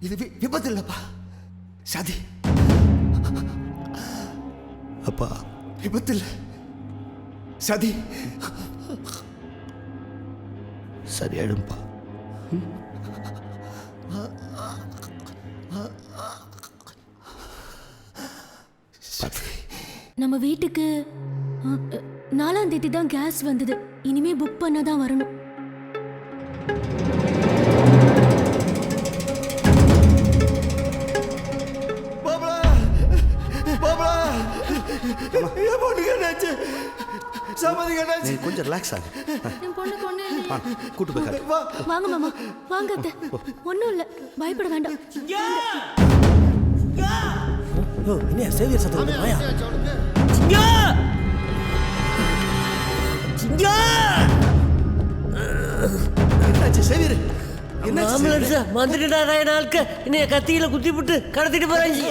இது விபத்து இல்லப்பா, சதி. அப்பா விபத்து இல்லை, சதி. சரியாயிடும்பா. நம்ம வீட்டுக்கு 4ஆம் தேதி தான் கேஸ் வந்தது. இனிமே புக் பண்ணாதான் வரணும். கொஞ்சம் ரிலாக்ஸ் ஆகு. கூட்டு போய் காட்டு. வாங்க மாமா, வாங்க அத்தை. ஒன்றும் இல்லை, பயப்பட வேண்டாம். என்ன சேவியர் சத்தம்? சேவியர் வந்துட்டு ஆளுக்கு என்னைய கத்தியில குத்தி விட்டு கடத்திட்டு போறாங்க.